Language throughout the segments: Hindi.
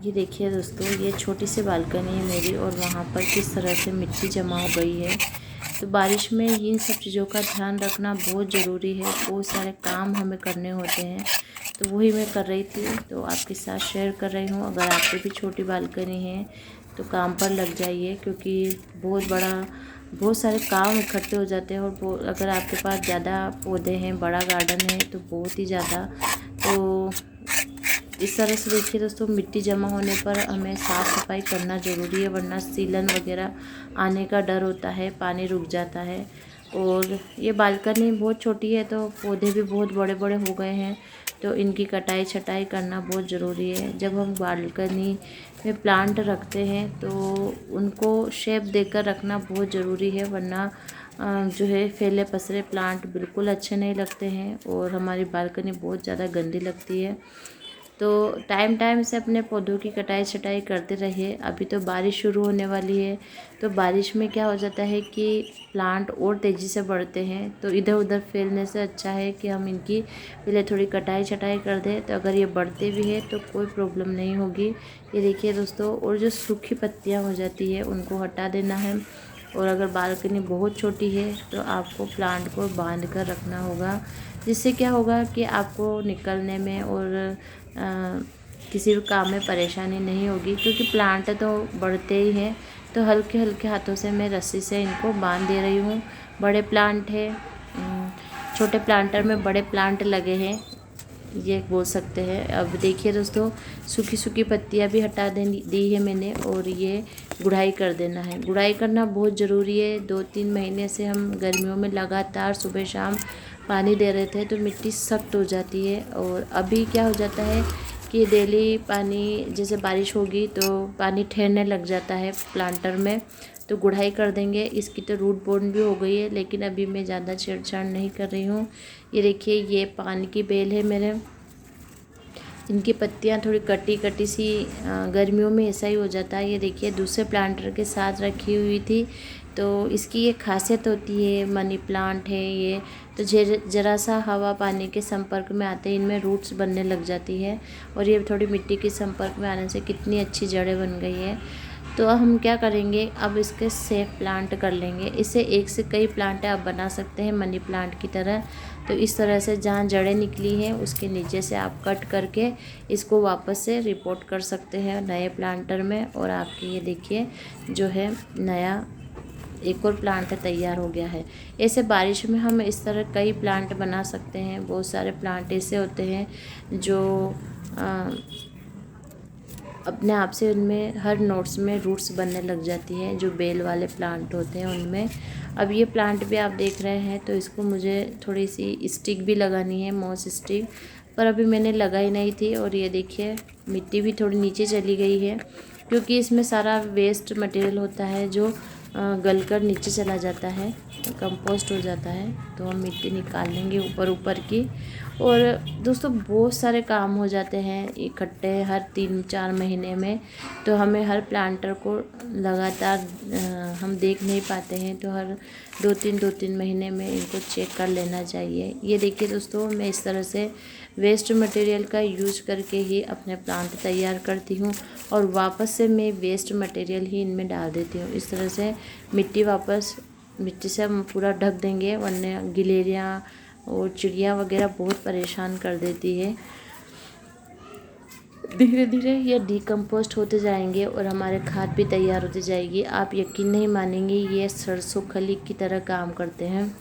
ये देखिए दोस्तों, ये छोटी सी बालकनी है मेरी और वहाँ पर किस तरह से मिट्टी जमा हो गई है। तो बारिश में इन सब चीज़ों का ध्यान रखना बहुत ज़रूरी है। बहुत सारे काम हमें करने होते हैं, तो वही मैं कर रही थी, तो आपके साथ शेयर कर रही हूँ। अगर आपकी भी छोटी बालकनी है तो काम पर लग जाइए, क्योंकि बहुत सारे काम इकट्ठे हो जाते हैं। और अगर आपके पास ज़्यादा पौधे हैं, बड़ा गार्डन है, तो बहुत ही ज़्यादा। तो इस तरह से देखिए दोस्तों, मिट्टी जमा होने पर हमें साफ़ सफाई करना ज़रूरी है, वरना सीलन वगैरह आने का डर होता है, पानी रुक जाता है। और ये बालकनी बहुत छोटी है, तो पौधे भी बहुत बड़े बड़े हो गए हैं, तो इनकी कटाई छटाई करना बहुत ज़रूरी है। जब हम बालकनी में प्लांट रखते हैं तो उनको शेप देकर रखना बहुत ज़रूरी है, वरना जो है फैले पसरे प्लांट बिल्कुल अच्छे नहीं लगते हैं और हमारी बालकनी बहुत ज़्यादा गंदी लगती है। तो टाइम टाइम से अपने पौधों की कटाई छटाई करते रहिए। अभी तो बारिश शुरू होने वाली है, तो बारिश में क्या हो जाता है कि प्लांट और तेज़ी से बढ़ते हैं, तो इधर उधर फैलने से अच्छा है कि हम इनकी पहले थोड़ी कटाई छटाई कर दें। तो अगर ये बढ़ते भी है तो कोई प्रॉब्लम नहीं होगी। ये देखिए दोस्तों, और जो सूखी पत्तियाँ हो जाती है उनको हटा देना है। और अगर बालकनी बहुत छोटी है तो आपको प्लांट को बांध कर रखना होगा, जिससे क्या होगा कि आपको निकलने में और किसी भी काम में परेशानी नहीं होगी, क्योंकि प्लांट तो बढ़ते ही हैं। तो हल्के हल्के हाथों से मैं रस्सी से इनको बांध दे रही हूँ। बड़े प्लांट है, छोटे प्लांटर में बड़े प्लांट लगे हैं, ये बोल सकते हैं। अब देखिए दोस्तों, सूखी सूखी पत्तियां भी हटा दी है मैंने, और ये गुड़ाई कर देना है। गुड़ाई करना बहुत ज़रूरी है। 2-3 महीने से हम गर्मियों में लगातार सुबह शाम पानी दे रहे थे, तो मिट्टी सख्त हो जाती है। और अभी क्या हो जाता है कि डेली पानी, जैसे बारिश होगी तो पानी ठहरने लग जाता है प्लांटर में, तो गुड़ाई कर देंगे। इसकी तो रूट बोर्न भी हो गई है, लेकिन अभी मैं ज़्यादा छेड़छाड़ नहीं कर रही हूँ। ये देखिए, ये पान की बेल है मेरे, इनकी पत्तियाँ थोड़ी कटी कटी सी, गर्मियों में ऐसा ही हो जाता है। ये देखिए, दूसरे प्लांटर के साथ रखी हुई थी, तो इसकी ये खासियत होती है। मनी प्लांट है ये, तो ज़रा सा हवा पानी के संपर्क में आते ही इनमें रूट्स बनने लग जाती है। और ये थोड़ी मिट्टी के संपर्क में आने से कितनी अच्छी जड़ें बन गई है। तो हम क्या करेंगे, अब इसके सेफ प्लांट कर लेंगे। इससे एक से कई प्लांट आप बना सकते हैं मनी प्लांट की तरह। तो इस तरह से जहाँ जड़ें निकली हैं उसके नीचे से आप कट करके इसको वापस से रिपोर्ट कर सकते हैं नए प्लांटर में। और आपकी ये देखिए जो है नया एक और प्लांट तैयार हो गया है। ऐसे बारिश में हम इस तरह कई प्लांट बना सकते हैं। बहुत सारे प्लांट ऐसे होते हैं जो अपने आप से उनमें हर नोट्स में रूट्स बनने लग जाती है, जो बेल वाले प्लांट होते हैं उनमें। अब ये प्लांट भी आप देख रहे हैं, तो इसको मुझे थोड़ी सी स्टिक भी लगानी है, मॉस स्टिक, पर अभी मैंने लगाई नहीं थी। और ये देखिए, मिट्टी भी थोड़ी नीचे चली गई है, क्योंकि इसमें सारा वेस्ट मटेरियल होता है जो गल कर नीचे चला जाता है, कंपोस्ट हो जाता है। तो हम मिट्टी निकाल लेंगे ऊपर ऊपर की। और दोस्तों, बहुत सारे काम हो जाते हैं इकट्ठे हर 3-4 महीने में, तो हमें हर प्लांटर को लगातार हम देख नहीं पाते हैं, तो हर 2-3 महीने में इनको चेक कर लेना चाहिए। ये देखिए दोस्तों, मैं इस तरह से वेस्ट मटेरियल का यूज करके ही अपने प्लांट तैयार करती हूँ, और वापस से मैं वेस्ट मटेरियल ही इनमें डाल देती हूँ। इस तरह से मिट्टी से हम पूरा ढक देंगे, वरना गिलहरियाँ और चिड़िया वगैरह बहुत परेशान कर देती है। धीरे धीरे ये डिकम्पोस्ट होते जाएंगे और हमारे खाद भी तैयार होती जाएगी। आप यकीन नहीं मानेंगे, ये सरसों खली की तरह काम करते हैं।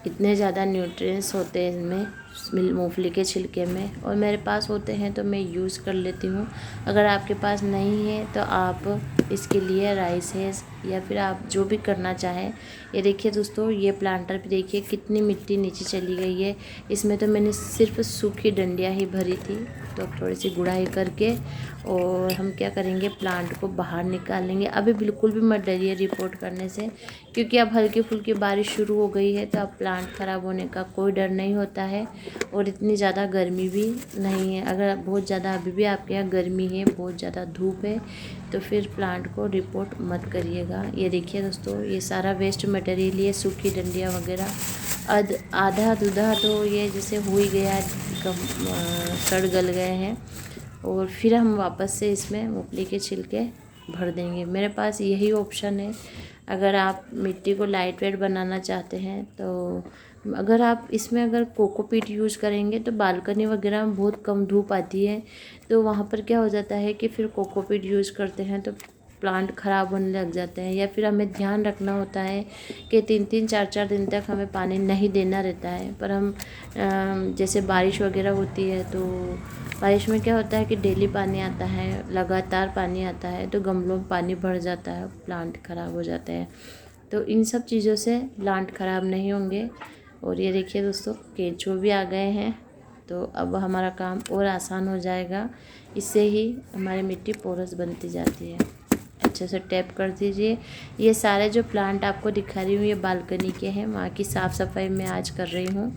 इतने ज़्यादा न्यूट्रिएंट्स होते हैं इनमें, मूंगफली के छिलके में, और मेरे पास होते हैं तो मैं यूज़ कर लेती हूँ। अगर आपके पास नहीं है तो आप इसके लिए राइस है या फिर आप जो भी करना चाहें। ये देखिए दोस्तों, ये प्लांटर भी देखिए कितनी मिट्टी नीचे चली गई है। इसमें तो मैंने सिर्फ सूखी डंडियाँ ही भरी थी, तो अब थोड़ी सी गुड़ाई करके और हम क्या करेंगे, प्लांट को बाहर निकाल लेंगे। अभी बिल्कुल भी मत डरिए रिपोर्ट करने से, क्योंकि अब हल्की फुल्की बारिश शुरू हो गई है, तो अब प्लांट ख़राब होने का कोई डर नहीं होता है। और इतनी ज़्यादा गर्मी भी नहीं है। अगर बहुत ज़्यादा अभी भी आपके यहाँ गर्मी है, बहुत ज़्यादा धूप है, तो फिर प्लांट को रिपोर्ट मत करिएगा। ये देखिए दोस्तों, ये सारा वेस्ट मटेरियल, ये सूखी डंडियाँ वगैरह आधा अधूरा तो ये जैसे हो ही गया, सड़ गल गए हैं। और फिर हम वापस से इसमें मूंगफली के छिलके भर देंगे। मेरे पास यही ऑप्शन है। अगर आप मिट्टी को लाइट वेट बनाना चाहते हैं तो अगर आप इसमें अगर कोकोपीट यूज़ करेंगे तो बालकनी वगैरह में बहुत कम धूप आती है, तो वहाँ पर क्या हो जाता है कि फिर कोकोपीट यूज़ करते हैं तो प्लांट ख़राब होने लग जाते हैं। या फिर हमें ध्यान रखना होता है कि 3-3 4-4 दिन तक हमें पानी नहीं देना रहता है। पर हम जैसे बारिश वगैरह होती है तो बारिश में क्या होता है कि डेली पानी आता है, लगातार पानी आता है, तो गमलों में पानी भर जाता है, प्लांट ख़राब हो जाते हैं। तो इन सब चीज़ों से प्लांट ख़राब नहीं होंगे। और ये देखिए दोस्तों, केंचुए भी आ गए हैं, तो अब हमारा काम और आसान हो जाएगा। इससे ही हमारी मिट्टी पोरस बनती जाती है। अच्छे से टैप कर दीजिए। ये सारे जो प्लांट आपको दिखा रही हूँ ये बालकनी के हैं, वहाँ की साफ़ सफाई मैं आज कर रही हूँ।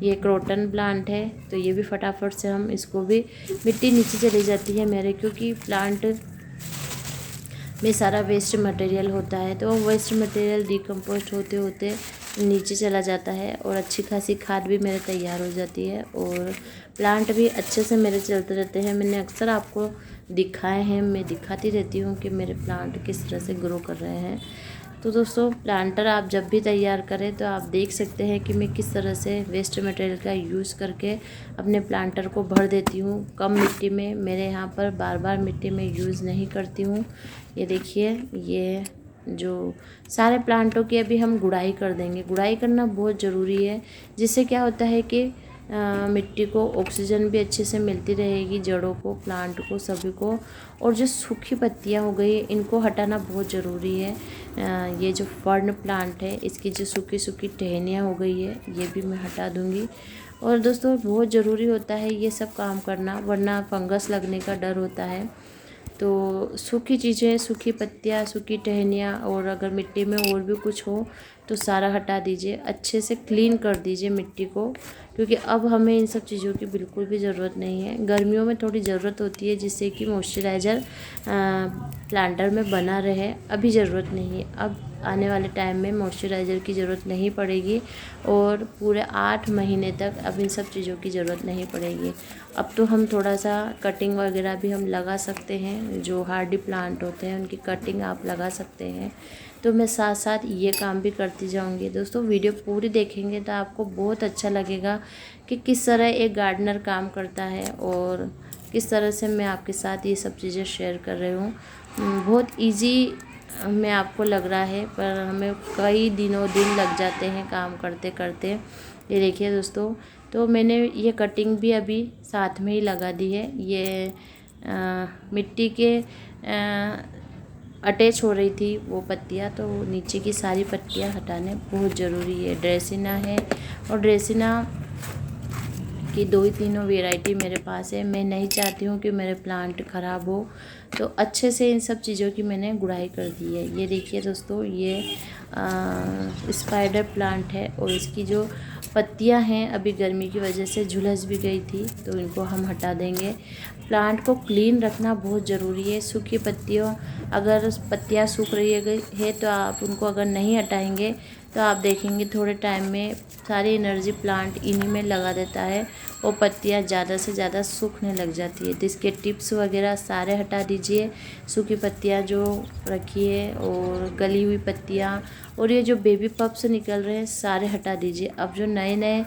ये क्रोटन प्लांट है, तो ये भी फटाफट से हम इसको भी, मिट्टी नीचे चली जाती है मेरे, क्योंकि प्लांट में सारा वेस्ट मटेरियल होता है, तो वो वेस्ट मटेरियल डिकम्पोस्ट होते होते नीचे चला जाता है और अच्छी खासी खाद भी मेरे तैयार हो जाती है और प्लांट भी अच्छे से मेरे चलते रहते हैं। मैंने अक्सर आपको दिखाए हैं, मैं दिखाती रहती हूँ कि मेरे प्लांट किस तरह से ग्रो कर रहे हैं। तो दोस्तों, प्लांटर आप जब भी तैयार करें तो आप देख सकते हैं कि मैं किस तरह से वेस्ट मटेरियल का यूज़ करके अपने प्लांटर को भर देती हूँ कम मिट्टी में। मेरे यहाँ पर बार बार मिट्टी में यूज़ नहीं करती हूँ। ये देखिए, ये जो सारे प्लांटों की अभी हम गुड़ाई कर देंगे। गुड़ाई करना बहुत ज़रूरी है, जिससे क्या होता है कि मिट्टी को ऑक्सीजन भी अच्छे से मिलती रहेगी, जड़ों को, प्लांट को, सभी को। और जो सूखी पत्तियां हो गई इनको हटाना बहुत ज़रूरी है। ये जो फर्न प्लांट है इसकी जो सूखी सूखी टहनियाँ हो गई है ये भी मैं हटा दूँगी। और दोस्तों, बहुत ज़रूरी होता है ये सब काम करना, वरना फंगस लगने का डर होता है। तो सूखी चीज़ें, सूखी पत्तियाँ, सूखी टहनियाँ, और अगर मिट्टी में और भी कुछ हो तो सारा हटा दीजिए। अच्छे से क्लीन कर दीजिए मिट्टी को, क्योंकि अब हमें इन सब चीज़ों की बिल्कुल भी ज़रूरत नहीं है। गर्मियों में थोड़ी ज़रूरत होती है जिससे कि मॉइस्चराइज़र प्लांटर में बना रहे, अभी ज़रूरत नहीं है। अब आने वाले टाइम में मॉइस्चराइज़र की ज़रूरत नहीं पड़ेगी और पूरे 8 महीने तक अब इन सब चीज़ों की ज़रूरत नहीं पड़ेगी। अब तो हम थोड़ा सा कटिंग वगैरह भी हम लगा सकते हैं, जो हार्डी प्लांट होते हैं उनकी कटिंग आप लगा सकते हैं। तो मैं साथ साथ ये काम भी करती जाऊंगी। दोस्तों, वीडियो पूरी देखेंगे तो आपको बहुत अच्छा लगेगा कि किस तरह एक गार्डनर काम करता है और किस तरह से मैं आपके साथ ये सब चीज़ें शेयर कर रही हूँ। बहुत इजी में आपको लग रहा है, पर हमें कई दिन लग जाते हैं काम करते करते। ये देखिए दोस्तों, तो मैंने ये कटिंग भी अभी साथ में ही लगा दी है। ये मिट्टी के अटैच हो रही थी वो पत्तियाँ, तो नीचे की सारी पत्तियाँ हटाने बहुत ज़रूरी है। ड्रेसिना है, और ड्रेसिना की 2 ही तीनों वेराइटी मेरे पास है। मैं नहीं चाहती हूँ कि मेरे प्लांट ख़राब हो, तो अच्छे से इन सब चीज़ों की मैंने गुड़ाई कर दी है। ये देखिए दोस्तों, ये स्पाइडर प्लांट है और इसकी जो पत्तियां हैं अभी गर्मी की वजह से झुलस भी गई थी, तो इनको हम हटा देंगे। प्लांट को क्लीन रखना बहुत ज़रूरी है। सूखी पत्तियों, अगर पत्तियां सूख रही है तो आप उनको अगर नहीं हटाएंगे तो आप देखेंगे थोड़े टाइम में सारी एनर्जी प्लांट इन्हीं में लगा देता है और पत्तियां ज़्यादा से ज़्यादा सूखने लग जाती है। तो इसके टिप्स वगैरह सारे हटा दीजिए। सूखी पत्तियां जो रखी है और गली हुई पत्तियां और ये जो बेबी पप्स निकल रहे हैं सारे हटा दीजिए। अब जो नए नए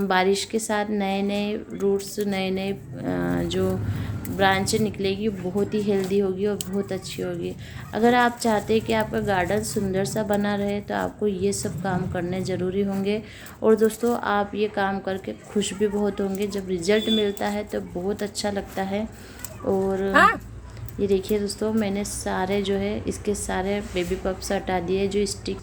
बारिश के साथ नए नए रूट्स, नए नए जो ब्रांचें निकलेगी बहुत ही हेल्दी होगी और बहुत अच्छी होगी। अगर आप चाहते हैं कि आपका गार्डन सुंदर सा बना रहे तो आपको ये सब काम करने ज़रूरी होंगे। और दोस्तों, आप ये काम करके खुश भी बहुत होंगे। जब रिज़ल्ट मिलता है तो बहुत अच्छा लगता है। और ये देखिए दोस्तों, मैंने सारे जो है इसके सारे बेबी पप्स हटा दिए जो स्टिक